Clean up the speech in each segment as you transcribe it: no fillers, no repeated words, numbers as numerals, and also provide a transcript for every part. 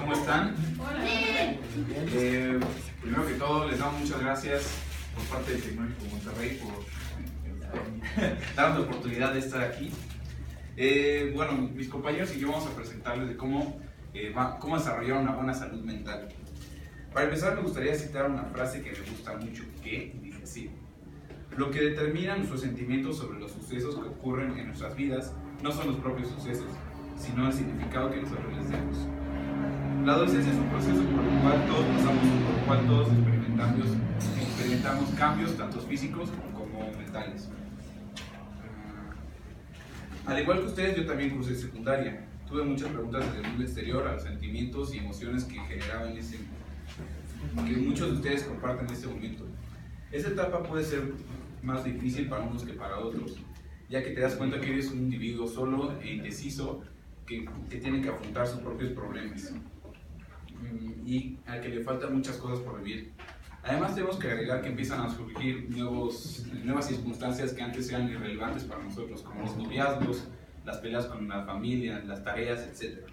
¿Cómo están? Hola. Primero que todo, les damos muchas gracias por parte del Tecnológico Monterrey por darnos la oportunidad de estar aquí. Bueno, mis compañeros y yo vamos a presentarles de cómo desarrollar una buena salud mental. Para empezar, me gustaría citar una frase que me gusta mucho, que dice así: lo que determina nuestros sentimientos sobre los sucesos que ocurren en nuestras vidas no son los propios sucesos, sino el significado que nosotros les demos. La adolescencia es un proceso por el cual todos pasamos, por el cual todos experimentamos cambios, tanto físicos como mentales. Al igual que ustedes, yo también cursé secundaria. Tuve muchas preguntas desde el mundo exterior a los sentimientos y emociones que generaban que muchos de ustedes comparten en este momento. Esta etapa puede ser más difícil para unos que para otros, ya que te das cuenta que eres un individuo solo e indeciso que tiene que afrontar sus propios problemas y al que le faltan muchas cosas por vivir. Además, tenemos que agregar que empiezan a surgir nuevas circunstancias que antes eran irrelevantes para nosotros, como los noviazgos, las peleas con la familia, las tareas, etc.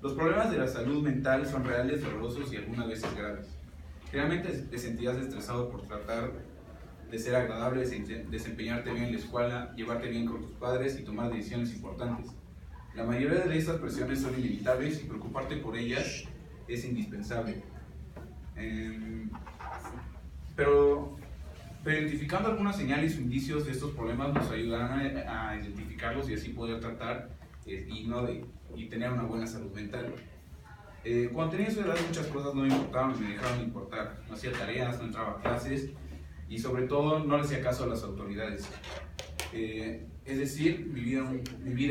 Los problemas de la salud mental son reales, dolorosos y algunas veces graves. Realmente te sentirás estresado por tratar de ser agradable, desempeñarte bien en la escuela, llevarte bien con tus padres y tomar decisiones importantes. La mayoría de estas presiones son inevitables y preocuparte por ellas es indispensable. Pero identificando algunas señales o indicios de estos problemas nos ayudarán a identificarlos y así poder tratar y tener una buena salud mental. Cuando tenía su edad muchas cosas no me importaban, me dejaron de importar. No hacía tareas, no entraba a clases y sobre todo no le hacía caso a las autoridades. Es decir, mi vida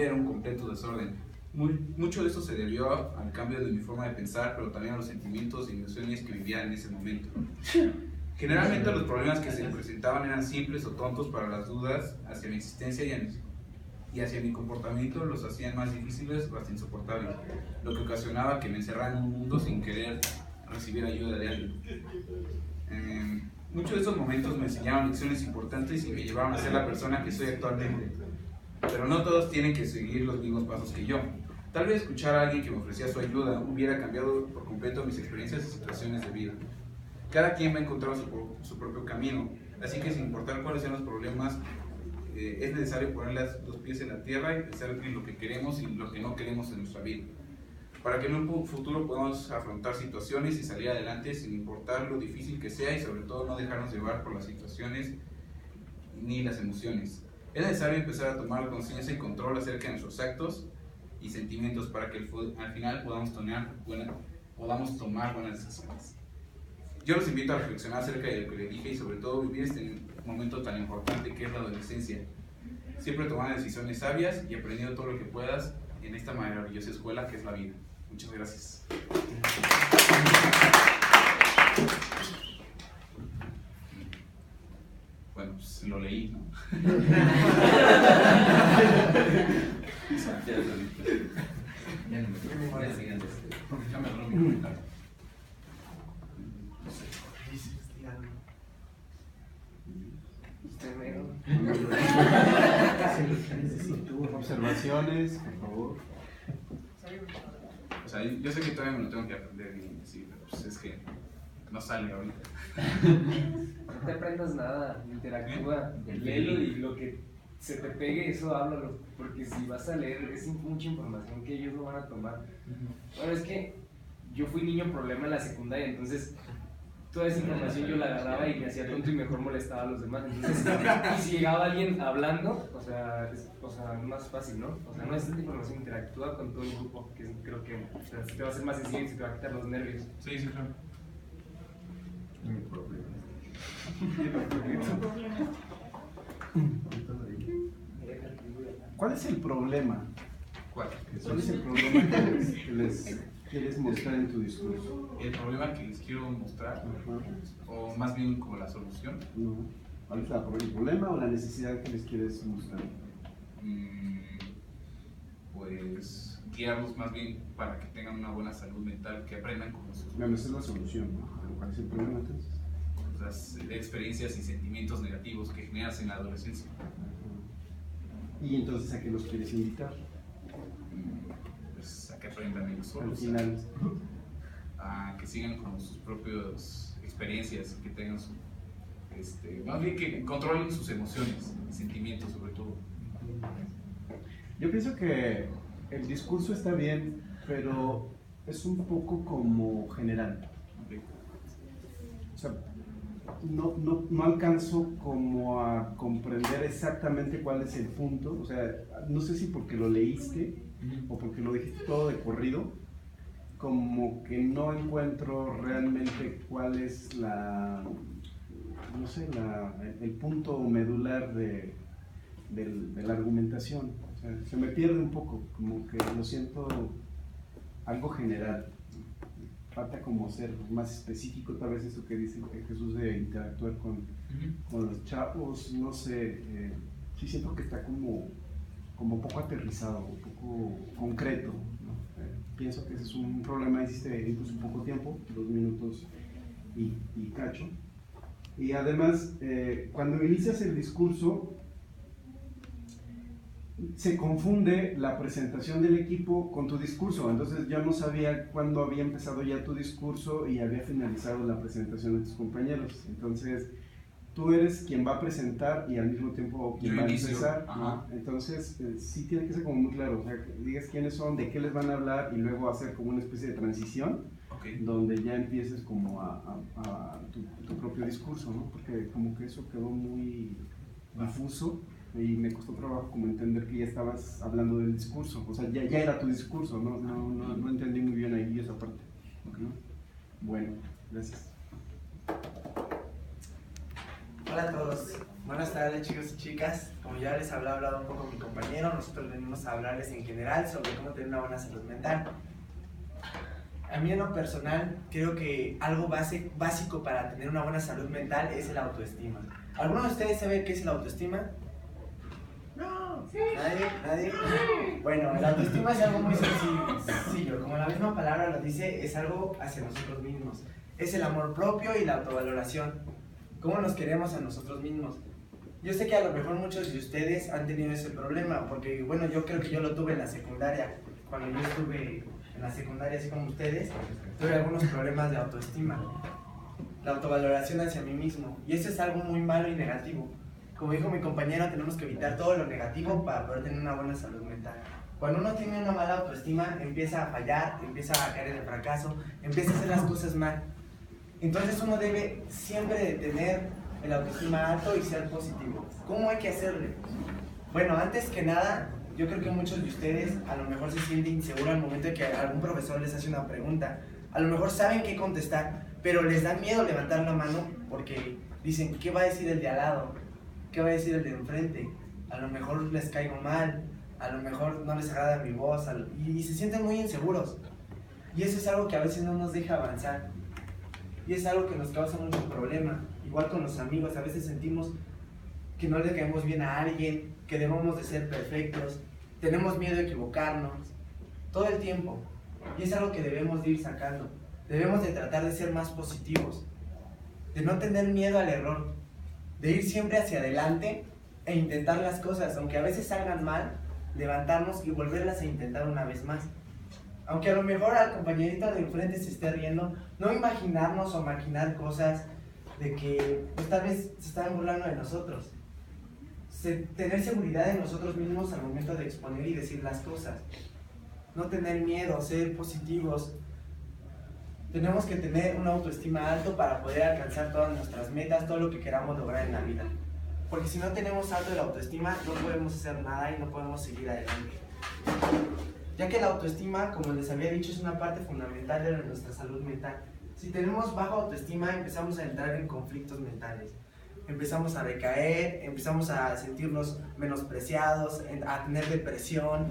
era un completo desorden. Mucho de esto se debió al cambio de mi forma de pensar, pero también a los sentimientos y emociones que vivía en ese momento. Generalmente los problemas que se me presentaban eran simples o tontos, para las dudas hacia mi existencia y hacia mi comportamiento los hacían más difíciles o hasta insoportables, lo que ocasionaba que me encerrara en un mundo sin querer recibir ayuda de alguien. Muchos de estos momentos me enseñaron lecciones importantes y me llevaron a ser la persona que soy actualmente. Pero no todos tienen que seguir los mismos pasos que yo. Tal vez escuchar a alguien que me ofrecía su ayuda hubiera cambiado por completo mis experiencias y situaciones de vida. Cada quien va a encontrar su propio camino, así que sin importar cuáles sean los problemas, es necesario poner los pies en la tierra y pensar en lo que queremos y lo que no queremos en nuestra vida, para que en un futuro podamos afrontar situaciones y salir adelante sin importar lo difícil que sea y sobre todo no dejarnos llevar por las situaciones ni las emociones. Es necesario empezar a tomar conciencia y control acerca de nuestros actos y sentimientos para que al final podamos tomar buenas decisiones. Yo los invito a reflexionar acerca de lo que les dije y sobre todo vivir este momento tan importante que es la adolescencia. Siempre tomando decisiones sabias y aprendiendo todo lo que puedas en esta maravillosa escuela que es la vida. Muchas gracias. Bueno, pues lo leí, ¿no? Observaciones, por favor. O sea, yo sé que todavía me lo tengo que aprender y decir, pero pues es que no sale ahorita. No te aprendas nada, interactúa, léelo y lo que se te pegue, eso háblalo, porque si vas a leer es mucha información que ellos no van a tomar. Bueno, es que yo fui niño problema en la secundaria, entonces toda esa información yo la agarraba y me hacía tonto y mejor molestaba a los demás. Entonces, y si llegaba alguien hablando, o sea, es más fácil, ¿no? O sea, no es tanta información, interactúa con todo el grupo, que creo que te va a hacer más sencillo y se te va a quitar los nervios. Sí, sí, claro. ¿Cuál es el problema? ¿Cuál? ¿Cuál es el problema que les quieres mostrar en tu discurso? El problema que les quiero mostrar, o más bien como la solución. No. ¿Cuál es el problema o la necesidad que les quieres mostrar? Pues guiarlos más bien para que tengan una buena salud mental, que aprendan con sus Bueno, esa es la solución, ¿no? ¿Cuál es el problema entonces? las experiencias y sentimientos negativos que generas en la adolescencia. ¿Y entonces a qué los quieres invitar? pues a que aprendan ellos Al solos, final. a que sigan con sus propias experiencias, que tengan su, más bien que controlen sus emociones y sentimientos sobre todo. Yo pienso que el discurso está bien, pero es un poco como general. Ok. O sea, no alcanzo como a comprender exactamente cuál es el punto. O sea, no sé si porque lo leíste o porque lo dijiste todo de corrido, como que no encuentro realmente cuál es no sé, el punto medular de la argumentación. O sea, se me pierde un poco, como que lo siento algo general. Falta como ser más específico, tal vez eso que dice Jesús de interactuar con los chavos, no sé, sí siento que está como poco aterrizado, un poco concreto, ¿no? Pienso que ese es un problema, hiciste incluso poco tiempo, 2 minutos y cacho. Y además, cuando inicias el discurso, se confunde la presentación del equipo con tu discurso. Entonces yo no sabía cuándo había empezado ya tu discurso y había finalizado la presentación de tus compañeros. Entonces tú eres quien va a presentar y al mismo tiempo quien va a empezar, ¿no? Entonces sí tiene que ser como muy claro, o sea, que digas quiénes son, de qué les van a hablar y luego hacer como una especie de transición, donde ya empieces como a tu propio discurso, ¿no? Porque como que eso quedó muy difuso y me costó trabajo como entender que ya estabas hablando del discurso, o sea, ya era tu discurso, no entendí muy bien ahí esa parte, ¿no? Bueno, gracias. Hola a todos, buenas tardes chicos y chicas. Como ya les hablaba hablado un poco mi compañero, nosotros venimos a hablarles en general sobre cómo tener una buena salud mental. A mí en lo personal creo que algo básico para tener una buena salud mental es el autoestima. ¿Alguno de ustedes sabe qué es el autoestima? No, ¿Nadie? Bueno, el autoestima es algo muy sencillo, como la misma palabra lo dice, es algo hacia nosotros mismos. Es el amor propio y la autovaloración. ¿Cómo nos queremos a nosotros mismos? Yo sé que a lo mejor muchos de ustedes han tenido ese problema, porque bueno, yo creo que yo lo tuve en la secundaria. Cuando yo estuve en la secundaria, así como ustedes, tuve algunos problemas de autoestima. La autovaloración hacia mí mismo. Y eso es algo muy malo y negativo. Como dijo mi compañero, tenemos que evitar todo lo negativo para poder tener una buena salud mental. Cuando uno tiene una mala autoestima, empieza a fallar, empieza a caer en el fracaso, empieza a hacer las cosas mal. Entonces uno debe siempre de tener el autoestima alto y ser positivo. ¿Cómo hay que hacerle? Bueno, antes que nada, yo creo que muchos de ustedes a lo mejor se sienten inseguros al momento de que algún profesor les hace una pregunta. A lo mejor saben qué contestar, pero les da miedo levantar la mano porque dicen, ¿qué va a decir el de al lado? ¿Qué va a decir el de enfrente? A lo mejor les caigo mal, a lo mejor no les agrada mi voz, y se sienten muy inseguros. Y eso es algo que a veces no nos deja avanzar. Y es algo que nos causa mucho problema. Igual con los amigos, a veces sentimos que no le caemos bien a alguien, que debemos de ser perfectos, tenemos miedo de equivocarnos, todo el tiempo. Y es algo que debemos de ir sacando. Debemos de tratar de ser más positivos, de no tener miedo al error, de ir siempre hacia adelante e intentar las cosas, aunque a veces salgan mal, levantarnos y volverlas a intentar una vez más. Aunque a lo mejor al compañerito de enfrente se esté riendo, no imaginarnos o maquinar cosas de que pues, tal vez se están burlando de nosotros. Tener seguridad en nosotros mismos al momento de exponer y decir las cosas. No tener miedo, ser positivos. Tenemos que tener una autoestima alto para poder alcanzar todas nuestras metas, todo lo que queramos lograr en la vida. Porque si no tenemos alto la autoestima, no podemos hacer nada y no podemos seguir adelante. Ya que la autoestima, como les había dicho, es una parte fundamental de nuestra salud mental. Si tenemos baja autoestima, empezamos a entrar en conflictos mentales. Empezamos a decaer, empezamos a sentirnos menospreciados, a tener depresión.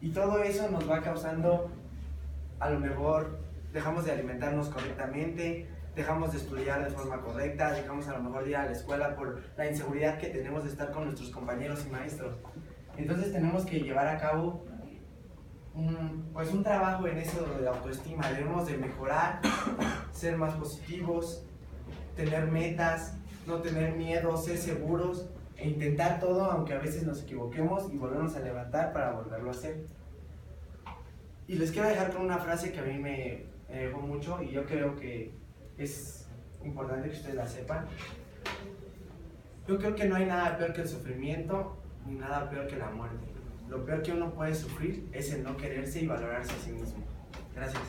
Y todo eso nos va causando, a lo mejor, dejamos de alimentarnos correctamente, dejamos de estudiar de forma correcta, dejamos a lo mejor de ir a la escuela por la inseguridad que tenemos de estar con nuestros compañeros y maestros. Entonces tenemos que llevar a cabo un trabajo en eso de la autoestima. Debemos de mejorar, ser más positivos, tener metas, no tener miedo, ser seguros e intentar todo aunque a veces nos equivoquemos y volvernos a levantar para volverlo a hacer. Y les quiero dejar con una frase que a mí me dejó mucho y yo creo que es importante que ustedes la sepan. Yo creo que no hay nada peor que el sufrimiento ni nada peor que la muerte. Lo peor que uno puede sufrir es el no quererse y valorarse a sí mismo. Gracias.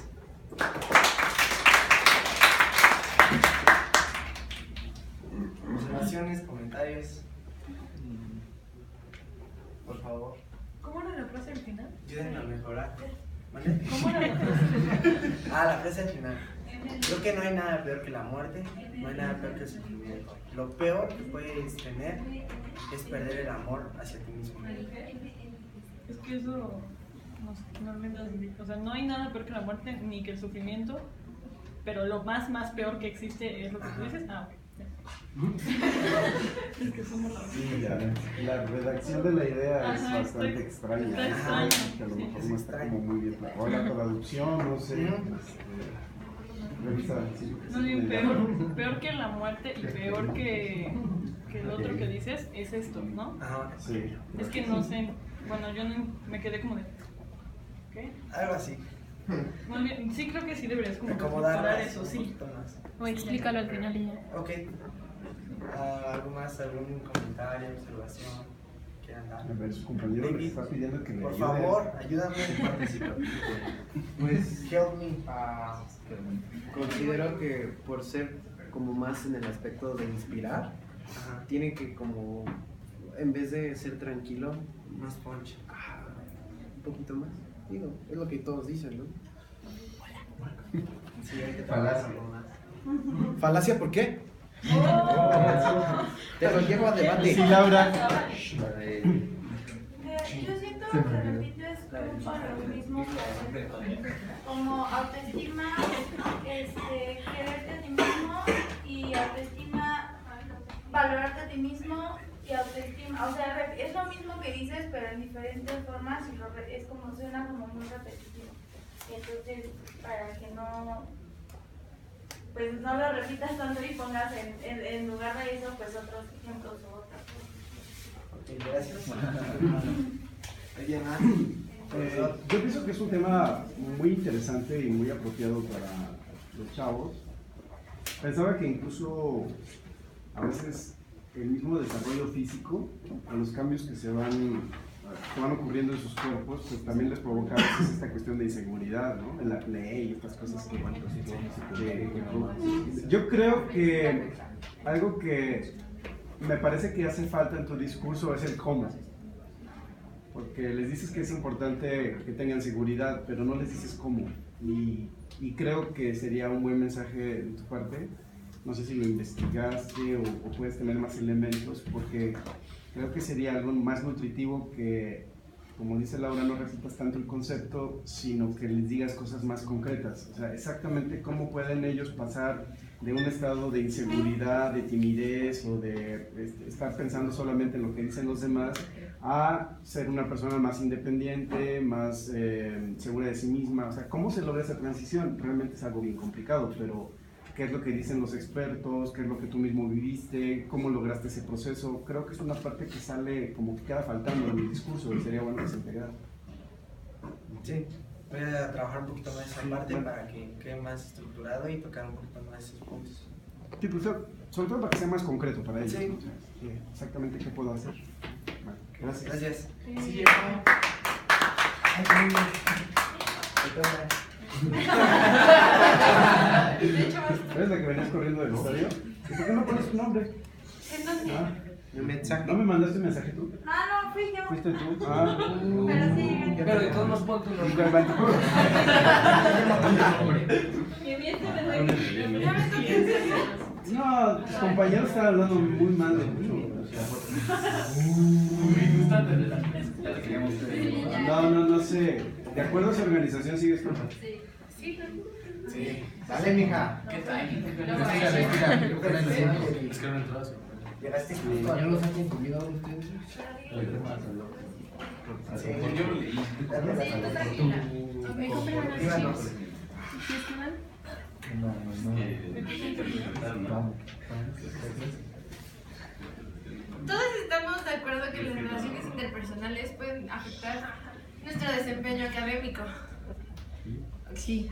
Observaciones, comentarios. Por favor, ¿Cómo era la frase al final? ayúdenme a mejorar. ¿Vale? ¿Cómo era la frase? La frase al final. Creo que no hay nada peor que la muerte, no hay nada peor que el sufrimiento. Lo peor que puedes tener es perder el amor hacia ti mismo. Es que eso no me das, o sea, no hay nada peor que la muerte ni que el sufrimiento, pero lo más peor que existe es lo que tú dices. Ah, ok. Es que somos la Sí, la redacción de la idea es Ajá, bastante está extraña. extraña, Que a lo sí. mejor no está como muy bien. O la traducción, no sé. Revisa, sí. No, bien, peor que la muerte y peor que el otro que dices es esto, ¿no? Ajá, Sí. Es que no sé, bueno, yo no, me quedé como de, ¿qué? algo así. Muy bien, sí creo que sí deberías como Acomodarlo parar eso, un sí. poquito más. O explícalo al final y ya. Ok. ¿Algo más? ¿Algún comentario, observación? ¿Quieran dar? A ver, su compañero le está pidiendo que le Por ayude. favor, ayúdame. Pues Help me. considero que por ser como más en el aspecto de inspirar, Ajá. tiene que como, en vez de ser tranquilo, Más ponche. un poquito más. Digo, es lo que todos dicen, ¿no? Sí, hay que Falacia. trabajar más. ¿Falacia por qué? Te lo llevo a debate. Sí, Laura. Yo siento que repites mucho lo mismo como autoestima, quererte a ti mismo y autoestima, valorarte a ti mismo y autoestima, o sea, es lo mismo que dices pero en diferentes formas y es como suena como muy repetitivo. Entonces, para que no, pues no lo repitas tanto y pongas en lugar de eso pues otros ejemplos o otras cosas. Ok, gracias. ¿Alguien más? Yo pienso que es un tema muy interesante y muy apropiado para los chavos. Pensaba que incluso a veces el mismo desarrollo físico, a los cambios que van ocurriendo en sus cuerpos, pues también les provoca a veces esta cuestión de inseguridad, ¿no? El acné y estas cosas que yo creo que algo que me parece que hace falta en tu discurso es el cómo. Porque les dices que es importante que tengan seguridad, pero no les dices cómo. Y creo que sería un buen mensaje de tu parte. No sé si lo investigaste o puedes tener más elementos, porque creo que sería algo más nutritivo que, como dice Laura, no repitas tanto el concepto, sino que les digas cosas más concretas. O sea, exactamente cómo pueden ellos pasar de un estado de inseguridad, de timidez o de estar pensando solamente en lo que dicen los demás, a ser una persona más independiente, más segura de sí misma. O sea, ¿cómo se logra esa transición? Realmente es algo bien complicado, pero ¿qué es lo que dicen los expertos? ¿Qué es lo que tú mismo viviste? ¿Cómo lograste ese proceso? Creo que es una parte que sale como que queda faltando en el discurso y sería bueno que se integrara. Sí, voy a trabajar un poquito más esa parte para que quede más estructurado y tocar un poquito más esos puntos. Sí, pues, sobre todo para que sea más concreto para ellos. Sí. ¿No? O sea, exactamente qué puedo hacer. Vale, gracias. Gracias. Sí. llegó. Ay, te toca. De hecho, ¿Eres la que venías corriendo del estadio? ¿Y por qué no pones tu nombre? entonces, ¿No me mandaste un mensaje tú? no, fui yo. ¿Fuiste tú? Ah. Pero sí, Pero de todos modos pon tu nombre. Y bien te me ya me toqué en serio. No, tus compañeros están hablando muy mal de ti. No sé. De acuerdo a su organización sigues con. Sí, Sí. Dale, mija. ¿Qué tal? Llegaste justo. ¿Ya los han consumido ustedes? Sí. Yo lo leí. Dale la sí, tú palabra. tranquila. Díganos. ¿Sí es final? Todos estamos de acuerdo que las relaciones interpersonales pueden afectar nuestro desempeño académico. Sí.